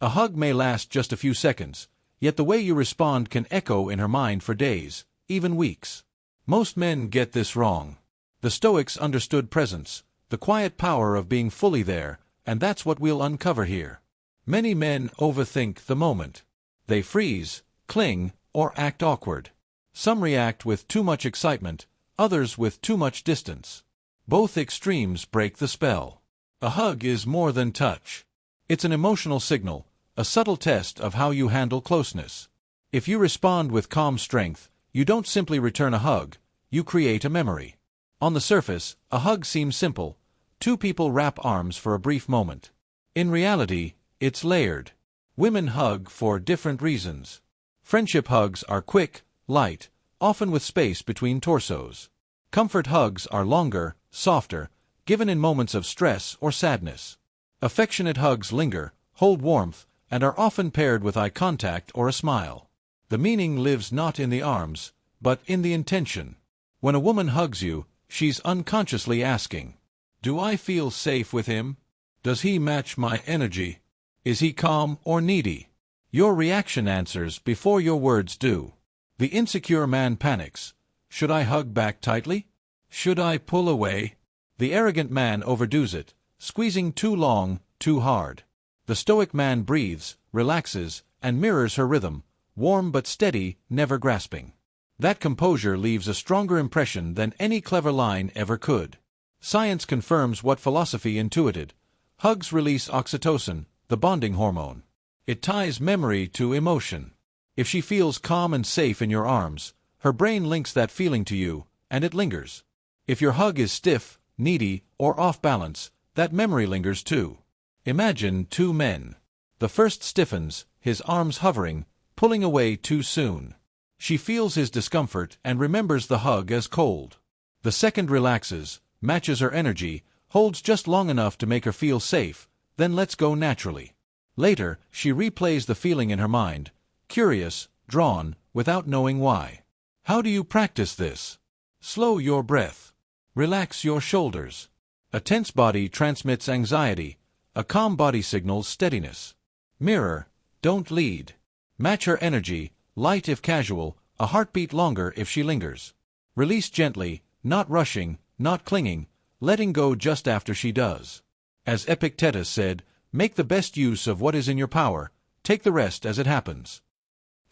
A hug may last just a few seconds, yet the way you respond can echo in her mind for days, even weeks. Most men get this wrong. The Stoics understood presence, the quiet power of being fully there, and that's what we'll uncover here. Many men overthink the moment. They freeze, cling, or act awkward. Some react with too much excitement, others with too much distance. Both extremes break the spell. A hug is more than touch. It's an emotional signal, a subtle test of how you handle closeness. If you respond with calm strength, you don't simply return a hug, you create a memory. On the surface, a hug seems simple. Two people wrap arms for a brief moment. In reality, it's layered. Women hug for different reasons. Friendship hugs are quick, light, often with space between torsos. Comfort hugs are longer, softer, given in moments of stress or sadness. Affectionate hugs linger, hold warmth, and are often paired with eye contact or a smile. The meaning lives not in the arms, but in the intention. When a woman hugs you, she's unconsciously asking, "Do I feel safe with him? Does he match my energy? Is he calm or needy?" Your reaction answers before your words do. The insecure man panics. Should I hug back tightly? Should I pull away? The arrogant man overdoes it, squeezing too long, too hard. The stoic man breathes, relaxes, and mirrors her rhythm, warm but steady, never grasping. That composure leaves a stronger impression than any clever line ever could. Science confirms what philosophy intuited. Hugs release oxytocin, the bonding hormone. It ties memory to emotion. If she feels calm and safe in your arms, her brain links that feeling to you, and it lingers. If your hug is stiff, needy, or off balance, that memory lingers too. Imagine two men. The first stiffens, his arms hovering, pulling away too soon. She feels his discomfort and remembers the hug as cold. The second relaxes, matches her energy, holds just long enough to make her feel safe, then lets go naturally. Later, she replays the feeling in her mind, curious, drawn, without knowing why. How do you practice this? Slow your breath. Relax your shoulders. A tense body transmits anxiety. A calm body signals steadiness. Mirror, don't lead. Match her energy, light if casual, a heartbeat longer if she lingers. Release gently, not rushing, not clinging, letting go just after she does. As Epictetus said, make the best use of what is in your power, take the rest as it happens.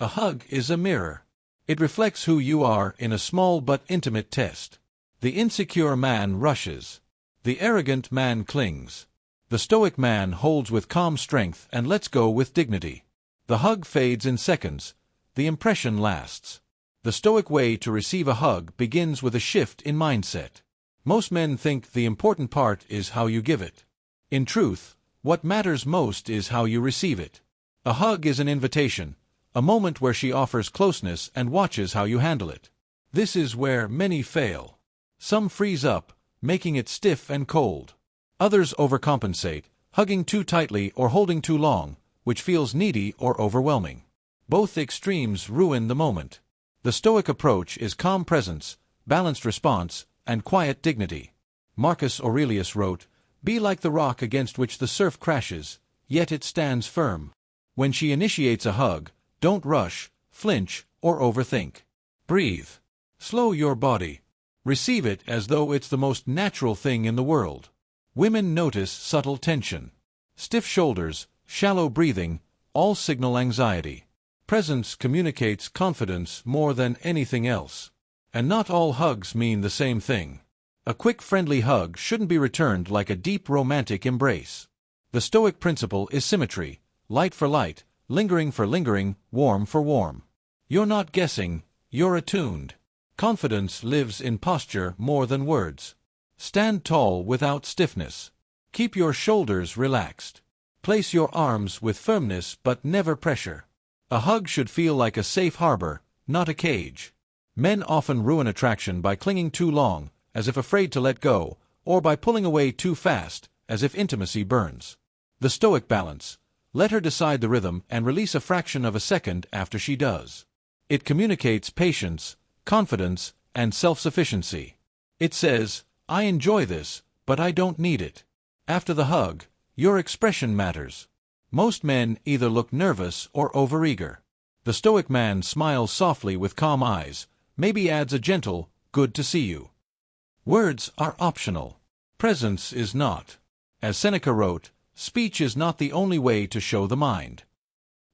A hug is a mirror. It reflects who you are in a small but intimate test. The insecure man rushes. The arrogant man clings. The stoic man holds with calm strength and lets go with dignity. The hug fades in seconds. The impression lasts. The stoic way to receive a hug begins with a shift in mindset. Most men think the important part is how you give it. In truth, what matters most is how you receive it. A hug is an invitation, a moment where she offers closeness and watches how you handle it. This is where many fail. Some freeze up, making it stiff and cold. Others overcompensate, hugging too tightly or holding too long, which feels needy or overwhelming. Both extremes ruin the moment. The Stoic approach is calm presence, balanced response, and quiet dignity. Marcus Aurelius wrote, "Be like the rock against which the surf crashes, yet it stands firm." When she initiates a hug, don't rush, flinch, or overthink. Breathe. Slow your body. Receive it as though it's the most natural thing in the world. Women notice subtle tension. Stiff shoulders, shallow breathing, all signal anxiety. Presence communicates confidence more than anything else. And not all hugs mean the same thing. A quick friendly hug shouldn't be returned like a deep romantic embrace. The Stoic principle is symmetry, light for light, lingering for lingering, warm for warm. You're not guessing, you're attuned. Confidence lives in posture more than words. Stand tall without stiffness. Keep your shoulders relaxed. Place your arms with firmness but never pressure. A hug should feel like a safe harbor, not a cage. Men often ruin attraction by clinging too long, as if afraid to let go, or by pulling away too fast, as if intimacy burns. The Stoic balance. Let her decide the rhythm and release a fraction of a second after she does. It communicates patience, confidence, and self-sufficiency. It says, "I enjoy this, but I don't need it." After the hug, your expression matters. Most men either look nervous or overeager. The Stoic man smiles softly with calm eyes, maybe adds a gentle, "Good to see you." Words are optional. Presence is not. As Seneca wrote, speech is not the only way to show the mind.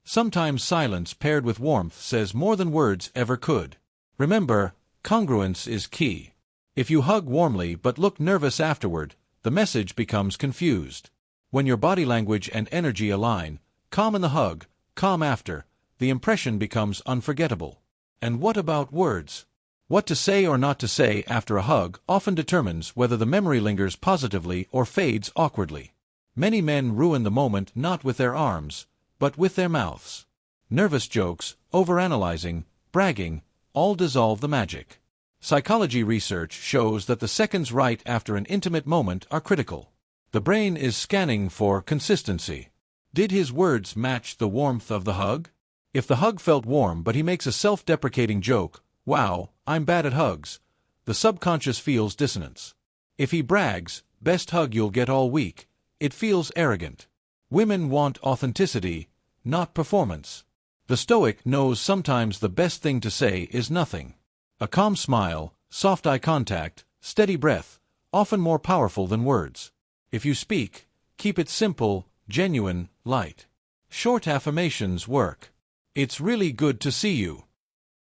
Sometimes silence paired with warmth says more than words ever could. Remember, congruence is key. If you hug warmly but look nervous afterward, the message becomes confused. When your body language and energy align, calm in the hug, calm after, the impression becomes unforgettable. And what about words? What to say or not to say after a hug often determines whether the memory lingers positively or fades awkwardly. Many men ruin the moment not with their arms, but with their mouths. Nervous jokes, overanalyzing, bragging, all dissolve the magic. Psychology research shows that the seconds right after an intimate moment are critical. The brain is scanning for consistency. Did his words match the warmth of the hug? If the hug felt warm but he makes a self-deprecating joke, "Wow, I'm bad at hugs," the subconscious feels dissonance. If he brags, "Best hug you'll get all week," it feels arrogant. Women want authenticity, not performance. The Stoic knows sometimes the best thing to say is nothing. A calm smile, soft eye contact, steady breath, often more powerful than words. If you speak, keep it simple, genuine, light. Short affirmations work. "It's really good to see you."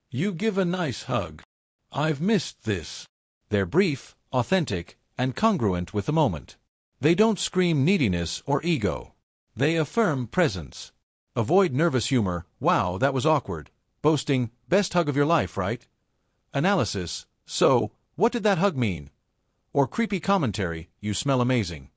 "You give a nice hug." "I've missed this." They're brief, authentic, and congruent with the moment. They don't scream neediness or ego. They affirm presence. Avoid nervous humor, "Wow, that was awkward." Boasting, "Best hug of your life, right?" Analysis, "So, what did that hug mean?" Or creepy commentary, "You smell amazing."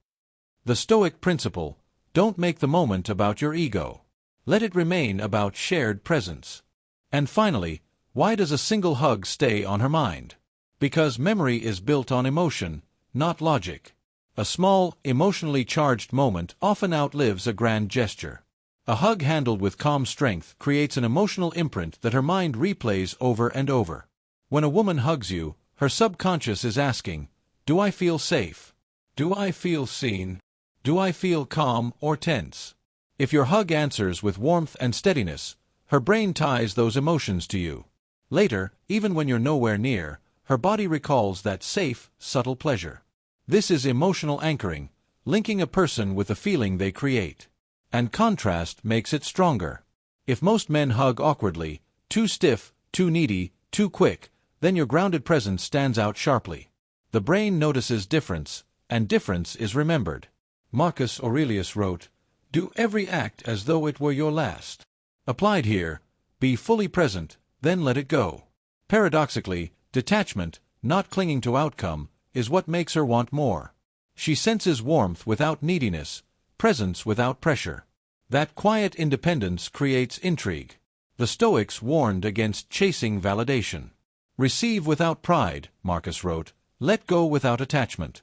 The Stoic principle, don't make the moment about your ego. Let it remain about shared presence. And finally, why does a single hug stay on her mind? Because memory is built on emotion, not logic. A small, emotionally charged moment often outlives a grand gesture. A hug handled with calm strength creates an emotional imprint that her mind replays over and over. When a woman hugs you, her subconscious is asking, "Do I feel safe? Do I feel seen? Do I feel calm or tense?" If your hug answers with warmth and steadiness, her brain ties those emotions to you. Later, even when you're nowhere near, her body recalls that safe, subtle pleasure. This is emotional anchoring, linking a person with the feeling they create. And contrast makes it stronger. If most men hug awkwardly, too stiff, too needy, too quick, then your grounded presence stands out sharply. The brain notices difference, and difference is remembered. Marcus Aurelius wrote, "Do every act as though it were your last." Applied here, be fully present, then let it go. Paradoxically, detachment, not clinging to outcome, is what makes her want more. She senses warmth without neediness, presence without pressure. That quiet independence creates intrigue. The Stoics warned against chasing validation. "Receive without pride," Marcus wrote, "let go without attachment.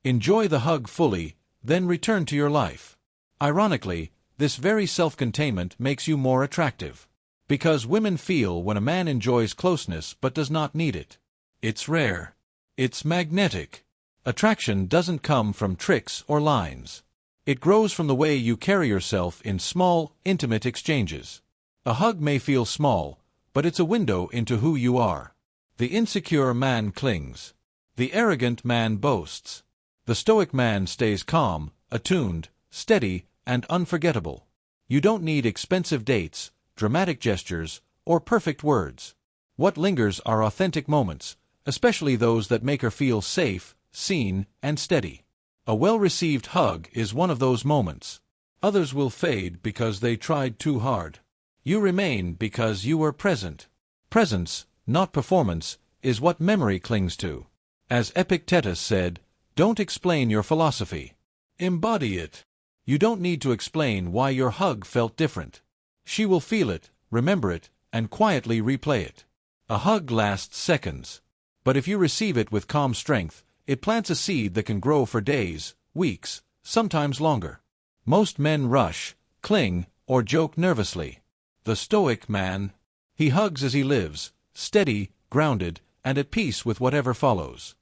Enjoy the hug fully, then return to your life." Ironically, this very self-containment makes you more attractive. Because women feel when a man enjoys closeness but does not need it. It's rare. It's magnetic. Attraction doesn't come from tricks or lines. It grows from the way you carry yourself in small, intimate exchanges. A hug may feel small, but it's a window into who you are. The insecure man clings. The arrogant man boasts. The Stoic man stays calm, attuned, steady, and unforgettable. You don't need expensive dates, dramatic gestures, or perfect words. What lingers are authentic moments, especially those that make her feel safe, seen, and steady. A well-received hug is one of those moments. Others will fade because they tried too hard. You remain because you were present. Presence, not performance, is what memory clings to. As Epictetus said, "Don't explain your philosophy. Embody it." You don't need to explain why your hug felt different. She will feel it, remember it, and quietly replay it. A hug lasts seconds. But if you receive it with calm strength, it plants a seed that can grow for days, weeks, sometimes longer. Most men rush, cling, or joke nervously. The Stoic man, he hugs as he lives, steady, grounded, and at peace with whatever follows.